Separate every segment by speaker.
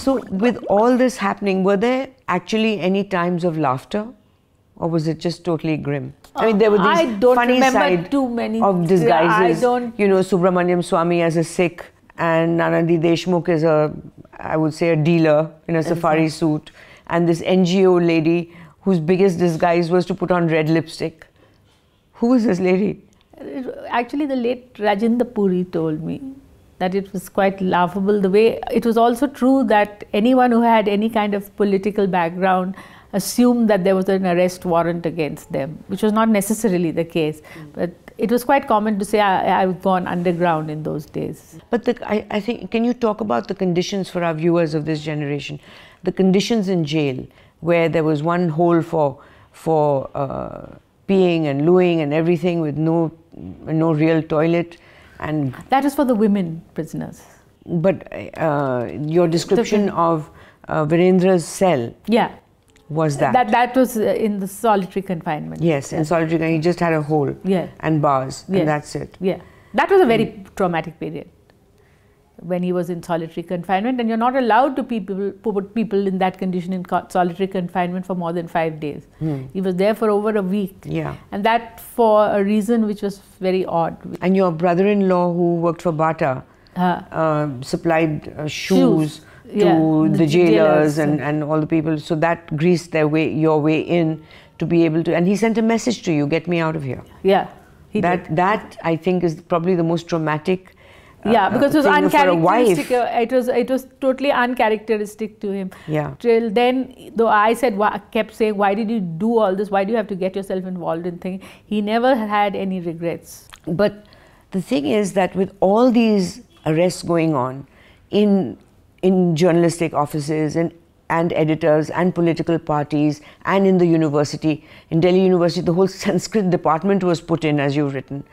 Speaker 1: So with all this happening, were there actually any times of laughter? Or was it just totally grim? I mean, there were these funny side
Speaker 2: too many
Speaker 1: of disguises. You know, Subramaniam Swamy as a Sikh and Nanadi Deshmukh as a, I would say, a dealer in a safari suit. And this NGO lady whose biggest disguise was to put on red lipstick. Who was this lady?
Speaker 2: Actually, the late Rajendra Puri told me that it was quite laughable. The way it was also true that anyone who had any kind of political background assumed that there was an arrest warrant against them, which was not necessarily the case. But it was quite common to say, I've gone underground in those days.
Speaker 1: But I think, can you talk about the conditions for our viewers of this generation? The conditions in jail, where there was one hole for peeing and looing and everything with no real toilet. And
Speaker 2: that was for the women prisoners.
Speaker 1: But your description of Virendra's cell.
Speaker 2: Yeah.
Speaker 1: Was that?
Speaker 2: That was in the solitary confinement.
Speaker 1: Yes, in solitary confinement, he just had a hole and bars, and that's it.
Speaker 2: Yeah, that was a very traumatic period when he was in solitary confinement, and you're not allowed to put people in that condition in solitary confinement for more than 5 days. He was there for over a week.
Speaker 1: Yeah,
Speaker 2: and that for a reason which was very odd.
Speaker 1: And your brother-in-law, who worked for Bata, supplied shoes to the jailers and all the people, so that greased your way in to be able to, and he sent a message to you, get me out of here.
Speaker 2: Yeah,
Speaker 1: that I think is probably the most traumatic
Speaker 2: because it was uncharacteristic. It was totally uncharacteristic to him.
Speaker 1: Yeah.
Speaker 2: Till then, though I kept saying, why did you do all this? Why do you have to get yourself involved in things? He never had any regrets.
Speaker 1: But the thing is that with all these arrests going on in journalistic offices and editors and political parties and in the university, in Delhi University, the whole Sanskrit department was put in, as you've written.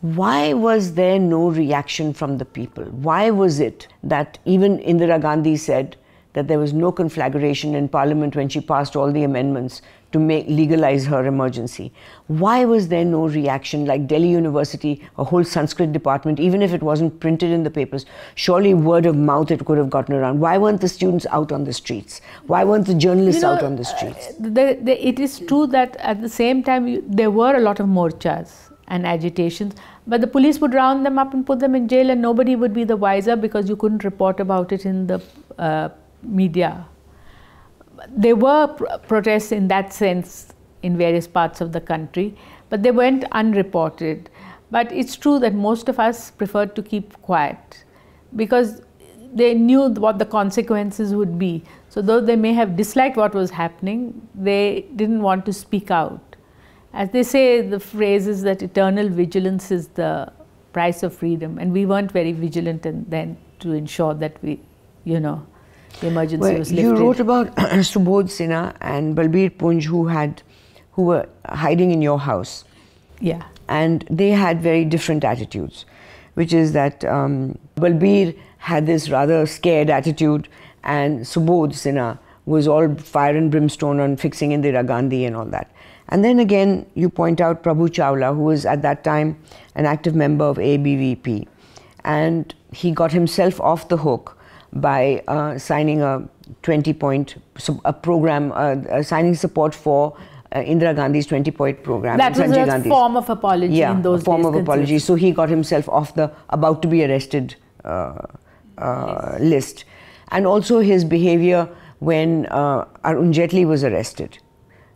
Speaker 1: Why was there no reaction from the people? Why was it that even Indira Gandhi said that there was no conflagration in Parliament when she passed all the amendments to legalize her emergency? Why was there no reaction? Like Delhi University, a whole Sanskrit department, even if it wasn't printed in the papers, surely word of mouth it could have gotten around. Why weren't the students out on the streets? Why weren't the journalists out on the streets?
Speaker 2: It is true that at the same time there were a lot of morchas and agitations, but the police would round them up and put them in jail, and nobody would be the wiser because you couldn't report about it in the media. There were protests in that sense in various parts of the country, but they went unreported. But it's true that most of us preferred to keep quiet because they knew what the consequences would be. So though they may have disliked what was happening, they didn't want to speak out. As they say, the phrase is that eternal vigilance is the price of freedom, and we weren't very vigilant then to ensure that the emergency was lifted.
Speaker 1: You wrote about Subodh Sinha and Balbir Punj who were hiding in your house.
Speaker 2: Yeah.
Speaker 1: And they had very different attitudes, which is that Balbir had this rather scared attitude, and Subodh Sinha was all fire and brimstone on fixing Indira Gandhi and all that. And then again, you point out Prabhu Chawla, who was at that time an active member of ABVP. And he got himself off the hook by signing a 20-point program, signing support for Indira Gandhi's 20-point program.
Speaker 2: That was Sanjay Gandhi's form of apology in those days.
Speaker 1: Yeah, a form of apology. So he got himself off the about to be arrested list. And also his behavior when Arun Jaitley was arrested.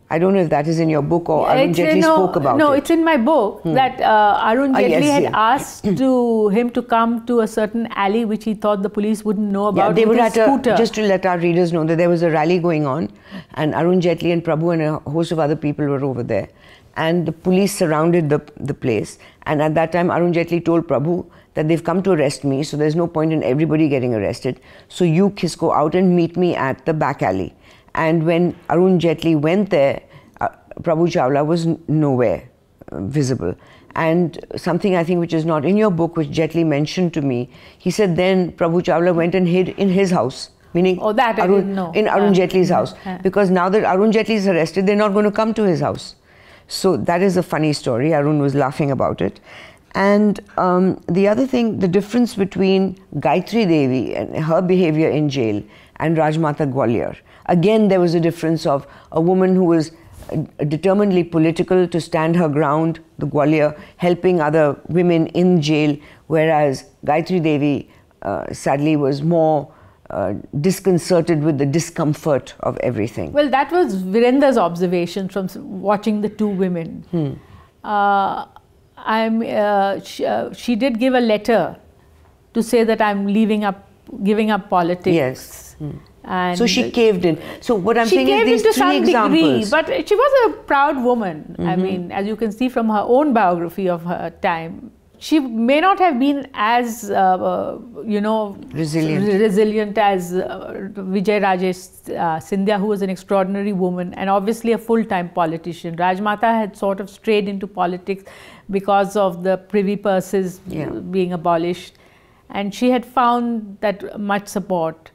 Speaker 1: I don't know if that is in your book or Arun Jaitley spoke about it.
Speaker 2: No, it's in my book that Arun Jaitley had asked him to come to a certain alley which he thought the police wouldn't know about.
Speaker 1: Yeah, they were at just to let our readers know that there was a rally going on, and Arun Jaitley and Prabhu and a host of other people were over there. And the police surrounded the place. And at that time, Arun Jaitley told Prabhu that they've come to arrest me, so there's no point in everybody getting arrested. So you go out and meet me at the back alley. And when Arun Jaitley went there, Prabhu Chawla was nowhere visible. And something I think which is not in your book, which Jaitley mentioned to me, he said then Prabhu Chawla went and hid in his house. Meaning
Speaker 2: I didn't know.
Speaker 1: In Arun Jaitley's house. Because now that Arun Jaitley is arrested, they're not going to come to his house. So that is a funny story. Arun was laughing about it. And the other thing, the difference between Gayatri Devi and her behavior in jail and Rajmata Gwalior. Again, there was a difference of a woman who was determinedly political to stand her ground, the Gwalior, helping other women in jail, whereas Gayatri Devi sadly was more disconcerted with the discomfort of everything.
Speaker 2: Well, that was Virendra's observation from watching the two women. She did give a letter to say that I'm giving up politics.
Speaker 1: Yes.
Speaker 2: And
Speaker 1: so she caved in. So what I'm saying is these
Speaker 2: to
Speaker 1: three
Speaker 2: some
Speaker 1: examples.
Speaker 2: Degree, but she was a proud woman. I mean, as you can see from her own biography of her time, she may not have been as resilient as Vijay Rajesh Scindia, who was an extraordinary woman and obviously a full-time politician. Rajmata had sort of strayed into politics because of the privy purses being abolished, and she had found that much support.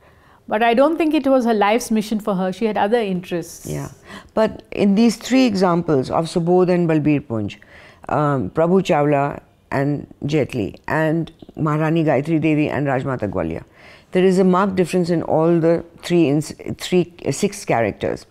Speaker 2: But I don't think it was her life's mission for her. She had other interests.
Speaker 1: Yeah. But in these three examples of Subodh and Balbir Punj, Prabhu Chawla and Jetli, and Maharani Gayatri Devi and Rajmata Gwalior, there is a marked difference in all the six characters.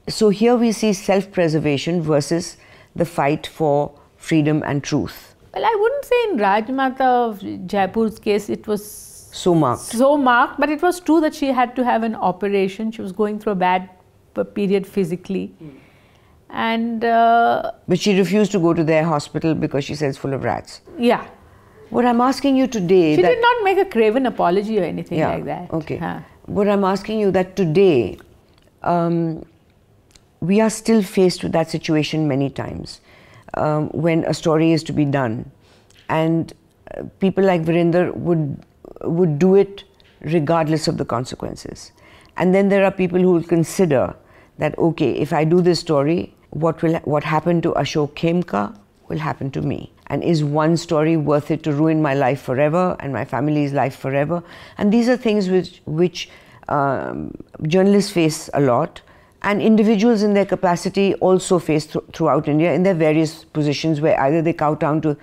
Speaker 1: So here we see self-preservation versus the fight for freedom and truth.
Speaker 2: Well, I wouldn't say in Rajmata of Jaipur's case it was
Speaker 1: so marked,
Speaker 2: but it was true that she had to have an operation. She was going through a bad period physically. And
Speaker 1: but she refused to go to their hospital because she said it's full of rats.
Speaker 2: Yeah.
Speaker 1: What I'm asking you today...
Speaker 2: She did not make a craven apology or anything like that.
Speaker 1: Okay. What I'm asking you that today, we are still faced with that situation many times when a story is to be done. And people like Virendra would do it regardless of the consequences. And then there are people who will consider that, okay, if I do this story, what happened to Ashok Khemka will happen to me. And is one story worth it to ruin my life forever and my family's life forever? And these are things which journalists face a lot, and individuals in their capacity also face throughout India in their various positions, where either they cow down to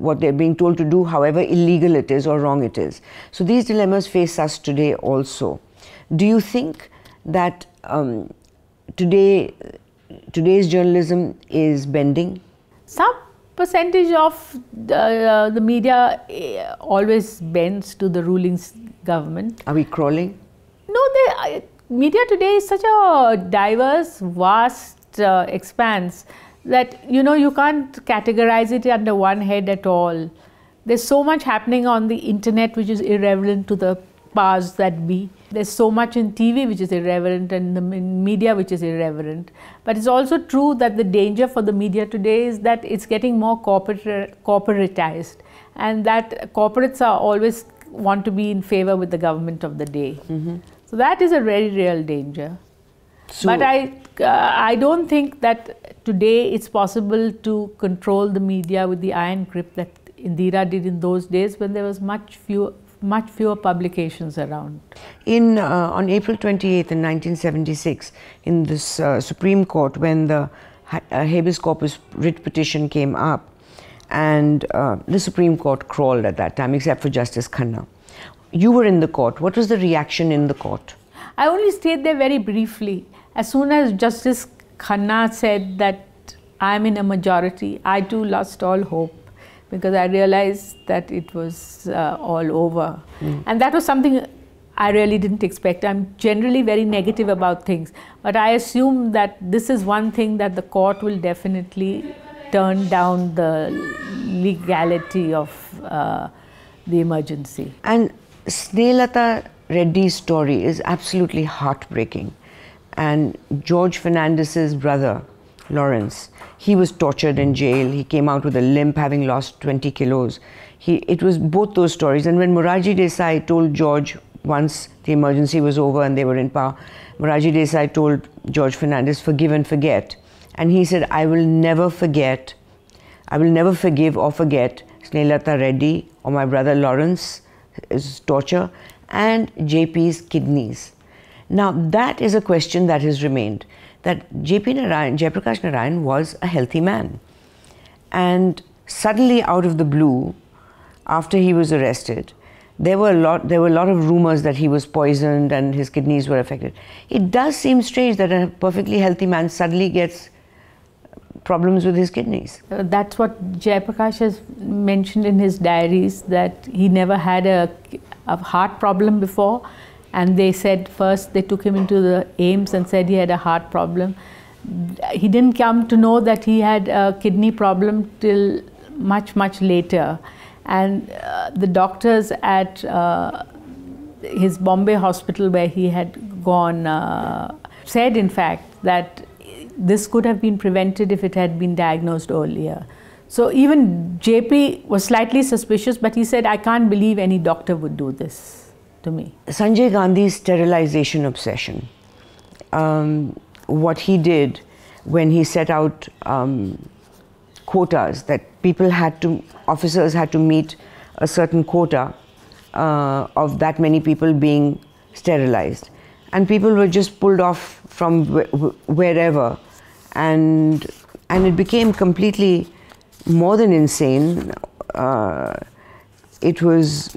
Speaker 1: what they're being told to do, however illegal it is or wrong it is. So these dilemmas face us today also. Do you think that today's journalism is bending?
Speaker 2: Some percentage of the media always bends to the ruling government.
Speaker 1: Are we crawling?
Speaker 2: No, media today is such a diverse, vast expanse that you can't categorize it under one head at all. There's so much happening on the internet which is irrelevant to the powers that be. There's so much in TV which is irreverent, and in media which is irreverent. But it's also true that the danger for the media today is that it's getting more corporatized, and that corporates are always want to be in favor with the government of the day. So that is a very real danger. So, but I don't think that today it's possible to control the media with the iron grip that Indira did in those days when there was much fewer publications around.
Speaker 1: On April 28th in 1976, in this Supreme Court, when the habeas corpus writ petition came up, and the Supreme Court crawled at that time, except for Justice Khanna. You were in the court. What was the reaction in the court?
Speaker 2: I only stayed there very briefly. As soon as Justice Khanna said that I'm in a majority, I too lost all hope, because I realized that it was all over. And that was something I really didn't expect. I'm generally very negative about things, but I assume that this is one thing that the court will definitely turn down the legality of the emergency.
Speaker 1: And Snehlata Reddy's story is absolutely heartbreaking. And George Fernandez's brother, Lawrence, he was tortured in jail. He came out with a limp, having lost 20 kilos. It was both those stories. And when Morarji Desai told George, once the emergency was over and they were in power, Morarji Desai told George Fernandez, forgive and forget. And he said, I will never forgive or forget Snehlata Reddy or my brother Lawrence's torture and JP's kidneys. Now that is a question that has remained, that Jayaprakash Narayan was a healthy man. And suddenly, out of the blue, after he was arrested, there were a lot of rumors that he was poisoned and his kidneys were affected. It does seem strange that a perfectly healthy man suddenly gets problems with his kidneys.
Speaker 2: That's what Jayaprakash has mentioned in his diaries, that he never had a heart problem before, and they said first they took him into the AIMS and said he had a heart problem. He didn't come to know that he had a kidney problem till much later, and the doctors at his Bombay hospital where he had gone said in fact that this could have been prevented if it had been diagnosed earlier. So even JP was slightly suspicious, but he said, I can't believe any doctor would do this to me.
Speaker 1: Sanjay Gandhi's sterilization obsession, what he did when he set out quotas, that officers had to meet a certain quota of that many people being sterilized. And people were just pulled off from wherever. And it became completely more than insane. It was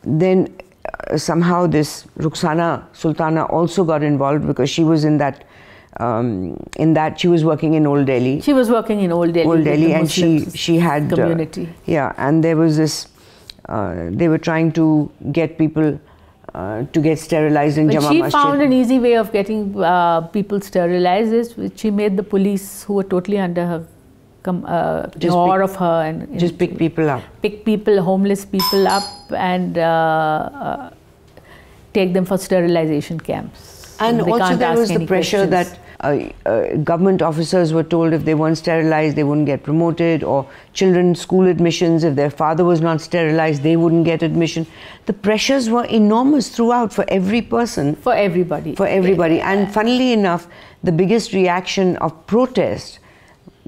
Speaker 1: then somehow this Rukhsana Sultana also got involved because she was in that she was working in Old Delhi.
Speaker 2: She was working in Old Delhi,
Speaker 1: and she had
Speaker 2: community.
Speaker 1: And there was this. They were trying to get people to get sterilized in Jama Masjid.
Speaker 2: She found an easy way of getting people sterilized, which she made the police, who were totally under her awe of her, and
Speaker 1: just pick people up.
Speaker 2: Pick people, homeless people up, and take them for sterilization camps.
Speaker 1: And also there was the pressure that government officers were told if they weren't sterilized, they wouldn't get promoted, or children's school admissions, if their father was not sterilized, they wouldn't get admission. The pressures were enormous throughout for every person.
Speaker 2: For everybody.
Speaker 1: For everybody. And funnily enough, the biggest reaction of protest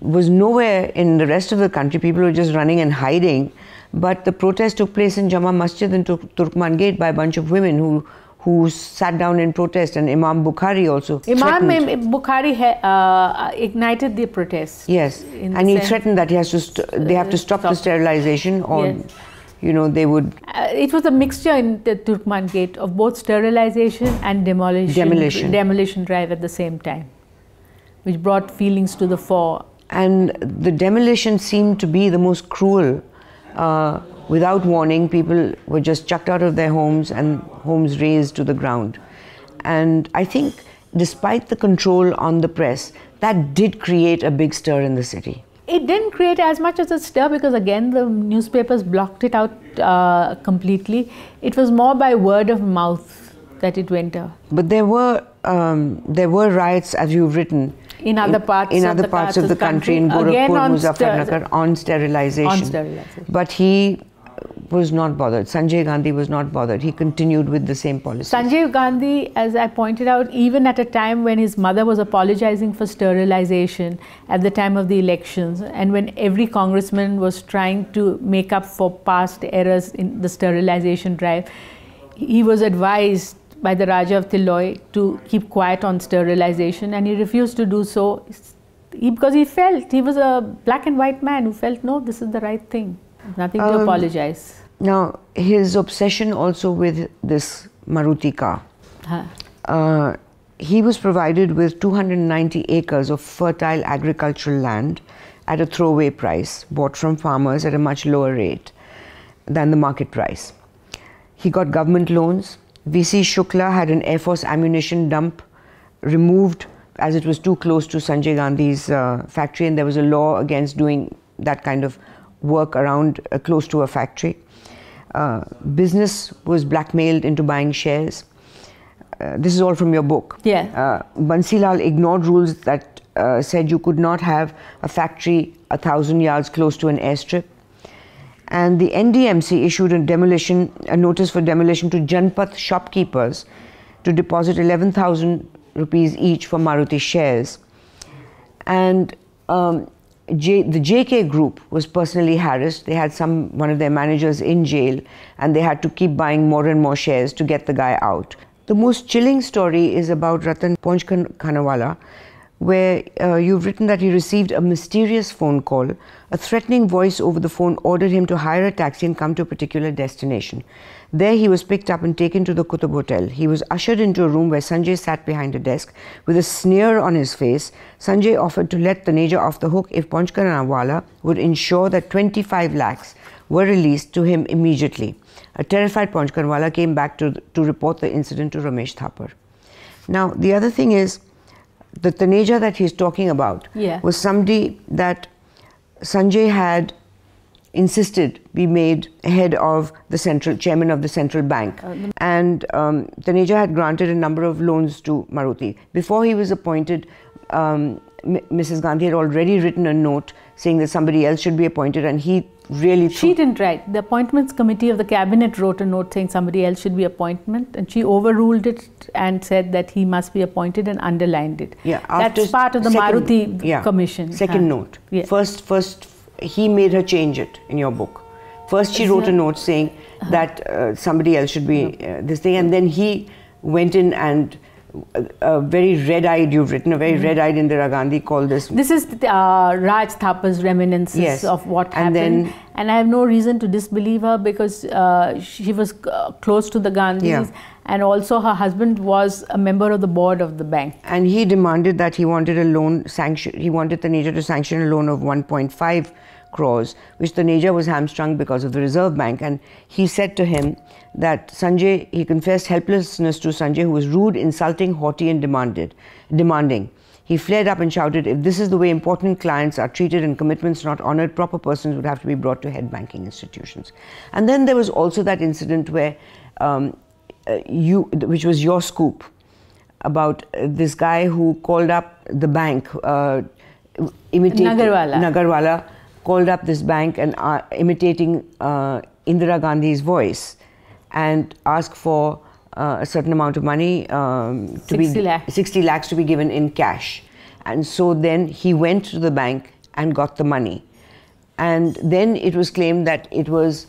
Speaker 1: was nowhere in the rest of the country. People were just running and hiding. But the protest took place in Jama Masjid in Turkman Gate by a bunch of women who sat down in protest, and Imam Bukhari also threatened.
Speaker 2: Bukhari ignited the protest.
Speaker 1: Yes, and he threatened that they have to stop the sterilization, or they would.
Speaker 2: It was a mixture in the Turkman Gate of both sterilization and demolition drive at the same time, which brought feelings to the fore.
Speaker 1: And the demolition seemed to be the most cruel. Without warning, people were just chucked out of their homes and homes razed to the ground. And I think despite the control on the press, that did create a big stir in the city.
Speaker 2: It didn't create as much as a stir because again the newspapers blocked it out completely. It was more by word of mouth that it went out.
Speaker 1: But there were riots, as you've written,
Speaker 2: in other parts of the country,
Speaker 1: in Gorakhpur, Muzaffarnagar, on sterilization. But he was not bothered. Sanjay Gandhi was not bothered. He continued with the same policy.
Speaker 2: Sanjay Gandhi, as I pointed out, even at a time when his mother was apologizing for sterilization at the time of the elections, and when every congressman was trying to make up for past errors in the sterilization drive, he was advised by the Raja of Tilloy to keep quiet on sterilization, and he refused to do so because he felt he was a black and white man who felt, no, this is the right thing. Nothing to apologize.
Speaker 1: Now, his obsession also with this Maruti car. He was provided with 290 acres of fertile agricultural land at a throwaway price, bought from farmers at a much lower rate than the market price. He got government loans. VC Shukla had an Air Force ammunition dump removed as it was too close to Sanjay Gandhi's factory, and there was a law against doing that kind of work around close to a factory. Business was blackmailed into buying shares. This is all from your book.
Speaker 2: Yeah.
Speaker 1: Bansilal ignored rules that said you could not have a factory 1,000 yards close to an airstrip. And the NDMC issued a notice for demolition to Janpath shopkeepers to deposit 11,000 rupees each for Maruti shares. And the JK group was personally harassed. They had one of their managers in jail, and they had to keep buying more and more shares to get the guy out. The most chilling story is about Ratan Ponch Khanawala, where you've written that he received a mysterious phone call. A threatening voice over the phone ordered him to hire a taxi and come to a particular destination. There he was picked up and taken to the Qutb Hotel. He was ushered into a room where Sanjay sat behind a desk. With a sneer on his face, Sanjay offered to let Taneja off the hook if Panchkaranwala would ensure that 25 lakhs were released to him immediately. A terrified Panchkaranwala came back to report the incident to Ramesh Thapar. Now, the other thing is, the Taneja that he's talking about was somebody that Sanjay had insisted be made head of the chairman of the central bank. And Taneja had granted a number of loans to Maruti. Before he was appointed, Mrs. Gandhi had already written a note saying that somebody else should be appointed, and he really...
Speaker 2: She didn't write. The appointments committee of the cabinet wrote a note saying somebody else should be appointed, and she overruled it and said that he must be appointed and underlined it.
Speaker 1: Yeah,
Speaker 2: that's part of the Maruti commission.
Speaker 1: Second note. Yeah. First, he made her change it in your book. First, she wrote a note saying that somebody else should be this thing, and then he went in and very red-eyed, you've written, a very red-eyed Indira Gandhi called this.
Speaker 2: This is Raj Thapar's reminiscences of what happened. And I have no reason to disbelieve her, because she was close to the Gandhis, and also her husband was a member of the board of the bank. And
Speaker 1: he demanded that he wanted a loan he wanted Taneja to sanction a loan of 1.5 crores, which Taneja was hamstrung because of the Reserve Bank. And he said to him that he confessed helplessness to Sanjay, who was rude, insulting, haughty and demanding. He flared up and shouted, if this is the way important clients are treated and commitments not honored, proper persons would have to be brought to head banking institutions. And then there was also that incident where, which was your scoop, about this guy who called up the bank, Nagarwala called up this bank and imitating Indira Gandhi's voice, and asked for a certain amount of money, 60 lakhs to be given in cash. And so then he went to the bank and got the money. And then it was claimed that it was,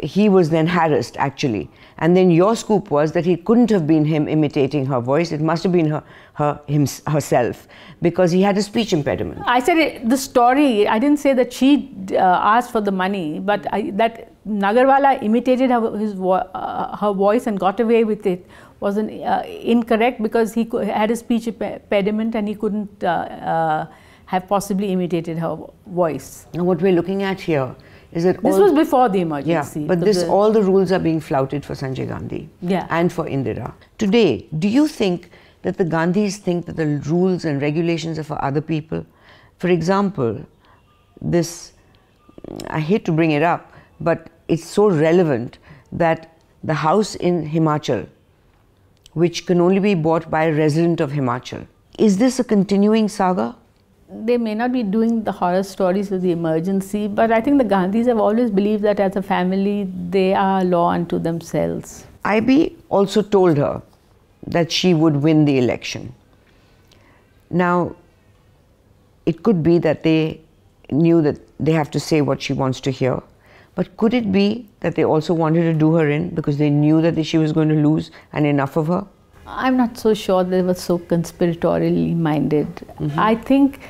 Speaker 1: he was then harassed actually. And then your scoop was that it couldn't have been him imitating her voice, it must have been herself, because he had a speech impediment.
Speaker 2: I said the story, I didn't say that she asked for the money, but that Nagarwala imitated her voice and got away with it was incorrect, because he had a speech impediment and he couldn't have possibly imitated her voice.
Speaker 1: Now what we're looking at here is that
Speaker 2: this was before the emergency.
Speaker 1: Yeah, but all the rules are being flouted for Sanjay Gandhi and for Indira. Today, do you think that the Gandhis think that the rules and regulations are for other people? For example, this, I hate to bring it up, but it's so relevant that the house in Himachal, which can only be bought by a resident of Himachal, is this a continuing saga?
Speaker 2: They may not be doing the horror stories of the emergency, but I think the Gandhis have always believed that as a family, they are law unto themselves.
Speaker 1: IB also told her that she would win the election. Now, it could be that they knew that they have to say what she wants to hear, but could it be that they also wanted to do her in because they knew that she was going to lose and enough of her?
Speaker 2: I'm not so sure they were so conspiratorially minded. I think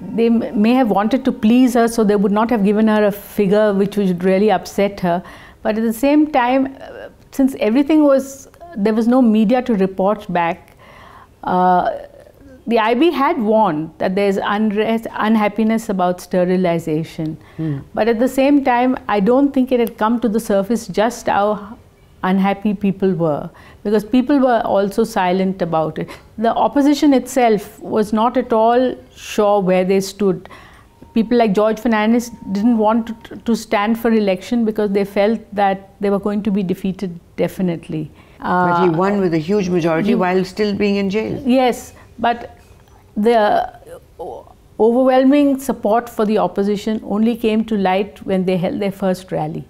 Speaker 2: they may have wanted to please her, so they would not have given her a figure which would really upset her. But at the same time, since everything was, there was no media to report back, the IB had warned that there's unrest, unhappiness about sterilization. But at the same time, I don't think it had come to the surface just how unhappy people were, because people were also silent about it. The opposition itself was not at all sure where they stood. People like George Fernandes didn't want to stand for election because they felt that they were going to be defeated definitely.
Speaker 1: But he won with a huge majority while still being in jail.
Speaker 2: Yes, but the overwhelming support for the opposition only came to light when they held their first rally.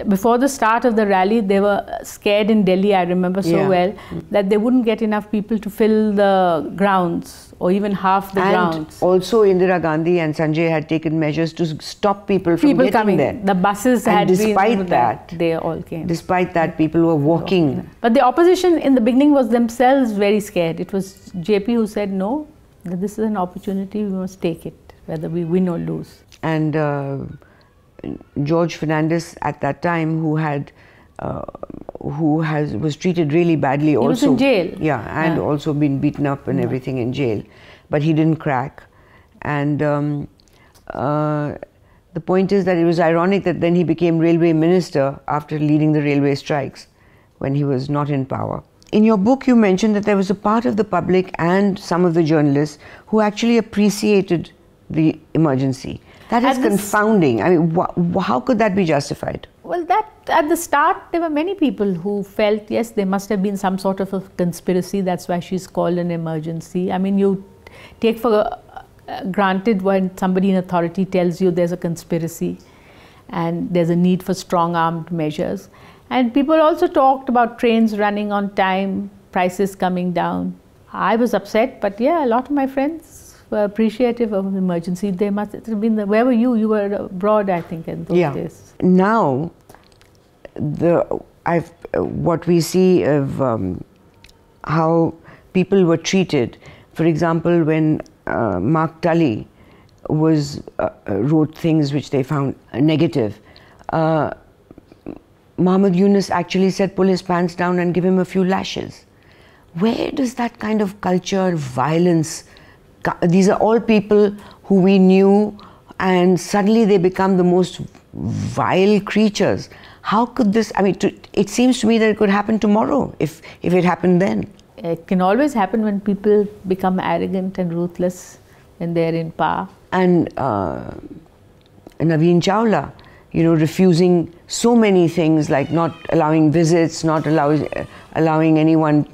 Speaker 2: Before the start of the rally, they were scared in Delhi, I remember so well, that they wouldn't get enough people to fill the grounds, or even half the grounds.
Speaker 1: Also, Indira Gandhi and Sanjay had taken measures to stop people from getting
Speaker 2: coming
Speaker 1: there.
Speaker 2: The buses had
Speaker 1: despite that,
Speaker 2: they all came.
Speaker 1: Despite that, people were walking.
Speaker 2: But the opposition in the beginning was themselves very scared. It was JP who said, no, This is an opportunity, we must take it, whether we win or lose.
Speaker 1: And George Fernandez at that time, was treated really badly also.
Speaker 2: He was in jail.
Speaker 1: Yeah, and also been beaten up and everything in jail. But he didn't crack. And the point is that it was ironic that then he became railway minister after leading the railway strikes when he was not in power. In your book, you mentioned that there was a part of the public and some of the journalists who actually appreciated the emergency. That is confounding. I mean, how could that be justified?
Speaker 2: Well, that at the start, there were many people who felt, yes, there must have been some sort of a conspiracy. That's why she's called an emergency. I mean, you take for granted when somebody in authority tells you there's a conspiracy and there's a need for strong armed measures. And people also talked about trains running on time, prices coming down. I was upset, but yeah, a lot of my friends were appreciative of the emergency. They must have been where were you? You were abroad, I think, in those days.
Speaker 1: Now, what we see of how people were treated. For example, when Mark Tully wrote things which they found negative, Muhammad Yunus actually said, pull his pants down and give him a few lashes. Where does that kind of culture, violence, these are all people who we knew and suddenly they become the most vile creatures. How could this, I mean, it seems to me that it could happen tomorrow if it happened then.
Speaker 2: It can always happen when people become arrogant and ruthless when they're in power.
Speaker 1: And Naveen Chawla, you know, refusing so many things like not allowing visits, not allowing anyone,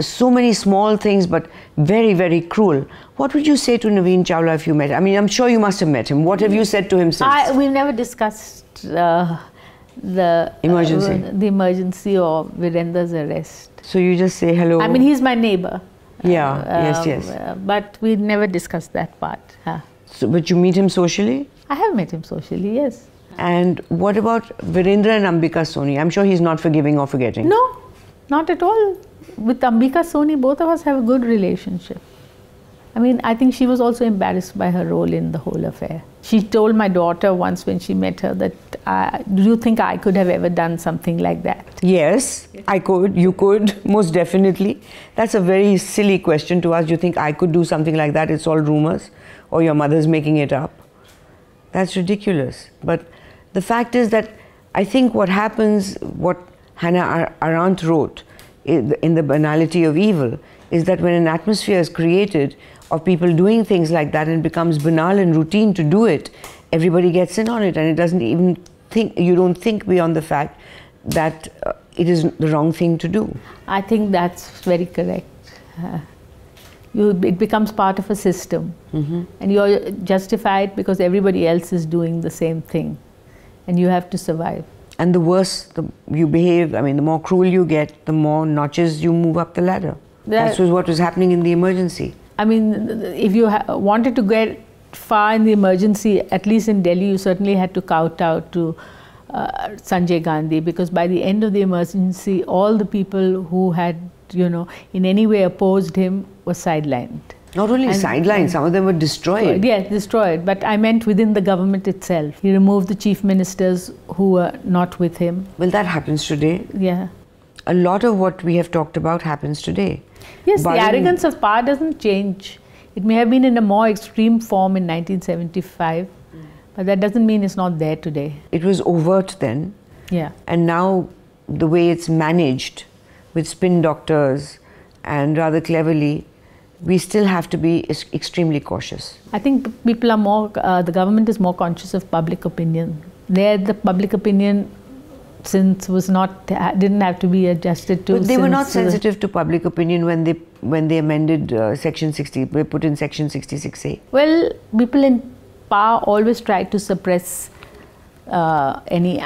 Speaker 1: so many small things, but very, very cruel. What would you say to Naveen Chawla if you met him? I mean, I'm sure you must have met him. What have you said to him since?
Speaker 2: We never discussed the emergency or Virendra's arrest.
Speaker 1: So you just say hello?
Speaker 2: I mean, he's my neighbor.
Speaker 1: Yeah, yes.
Speaker 2: But we never discussed that part.
Speaker 1: So, but you meet him socially?
Speaker 2: I have met him socially, yes.
Speaker 1: And what about Virendra and Ambika Soni? I'm sure he's not forgiving or forgetting.
Speaker 2: No, not at all. With Ambika Soni, both of us have a good relationship. I mean, I think she was also embarrassed by her role in the whole affair. She told my daughter once when she met her that, do you think I could have ever done something like that?
Speaker 1: Yes, I could. You could, most definitely. That's a very silly question to ask. Do you think I could do something like that? It's all rumors. Or your mother's making it up. That's ridiculous. But the fact is that I think what happens, what Hannah Arendt wrote in The Banality of Evil, is that when an atmosphere is created of people doing things like that and it becomes banal and routine to do it, everybody gets in on it and it doesn't even think, you don't think beyond the fact that it is the wrong thing to do.
Speaker 2: I think that's very correct. It becomes part of a system, and you're justified because everybody else is doing the same thing and you have to survive.
Speaker 1: And the worse you behave, I mean, the more cruel you get, the more notches you move up the ladder. That was what was happening in the emergency.
Speaker 2: I mean, if you wanted to get far in the emergency, at least in Delhi, you certainly had to kowtow to Sanjay Gandhi, because by the end of the emergency, all the people who had, you know, in any way opposed him were sidelined.
Speaker 1: Not only sidelined, some of them were destroyed.
Speaker 2: Yes, destroyed. But I meant within the government itself. He removed the chief ministers who were not with him.
Speaker 1: Well, that happens today.
Speaker 2: Yeah.
Speaker 1: A lot of what we have talked about happens today.
Speaker 2: Yes, the arrogance of power doesn't change. It may have been in a more extreme form in 1975, but that doesn't mean it's not there today.
Speaker 1: It was overt then.
Speaker 2: Yeah.
Speaker 1: And now the way it's managed with spin doctors and rather cleverly, we still have to be extremely cautious.
Speaker 2: I think people are more, the government is more conscious of public opinion. There, the public opinion since was not, didn't have to be adjusted to.
Speaker 1: But they were not sensitive to public opinion when they amended Section 60, they put in Section 66A.
Speaker 2: Well, people in power always try to suppress any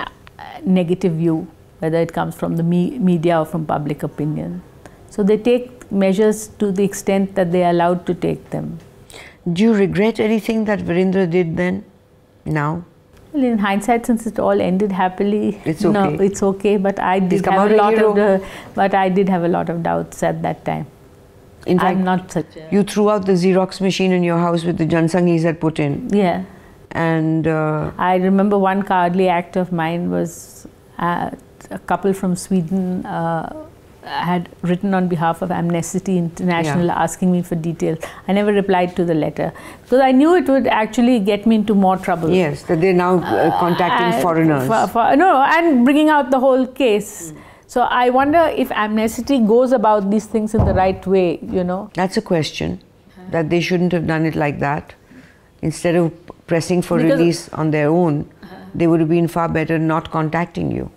Speaker 2: negative view, whether it comes from the media or from public opinion. So they take measures to the extent that they are allowed to take them.
Speaker 1: Do you regret anything that Virendra did then, now?
Speaker 2: Well, in hindsight, since it all ended happily,
Speaker 1: it's okay.
Speaker 2: No, it's okay. But I did have a lot of doubts at that time.
Speaker 1: In fact,
Speaker 2: I'm not such a...
Speaker 1: You threw out the Xerox machine in your house with the Jansanghis had put in.
Speaker 2: Yeah.
Speaker 1: And
Speaker 2: I remember one cowardly act of mine was a couple from Sweden had written on behalf of Amnesty International asking me for details. I never replied to the letter because I knew it would actually get me into more trouble.
Speaker 1: Yes, that they're now contacting foreigners.
Speaker 2: And bringing out the whole case. So I wonder if Amnesty goes about these things in the right way, you know.
Speaker 1: That's a question, that they shouldn't have done it like that. Instead of pressing for release on their own, they would have been far better not contacting you.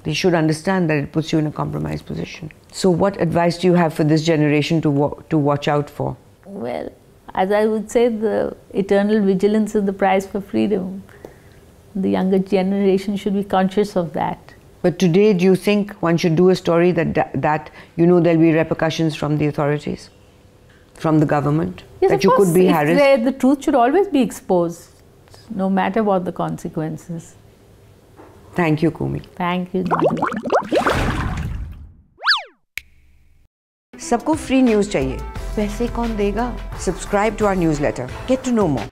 Speaker 1: They should understand that it puts you in a compromised position. So what advice do you have for this generation to watch out for?
Speaker 2: Well, as I would say, the eternal vigilance is the prize for freedom. The younger generation should be conscious of that.
Speaker 1: But today, do you think one should do a story that you know there'll be repercussions from the authorities, from the government?
Speaker 2: Yes,
Speaker 1: that you could be harassed?
Speaker 2: The truth should always be exposed, no matter what the consequences.
Speaker 1: Thank you, Coomi.
Speaker 2: Thank you.
Speaker 1: सबको free news चाहिए, पैसे कौन देगा? Subscribe to our newsletter. Get to know more.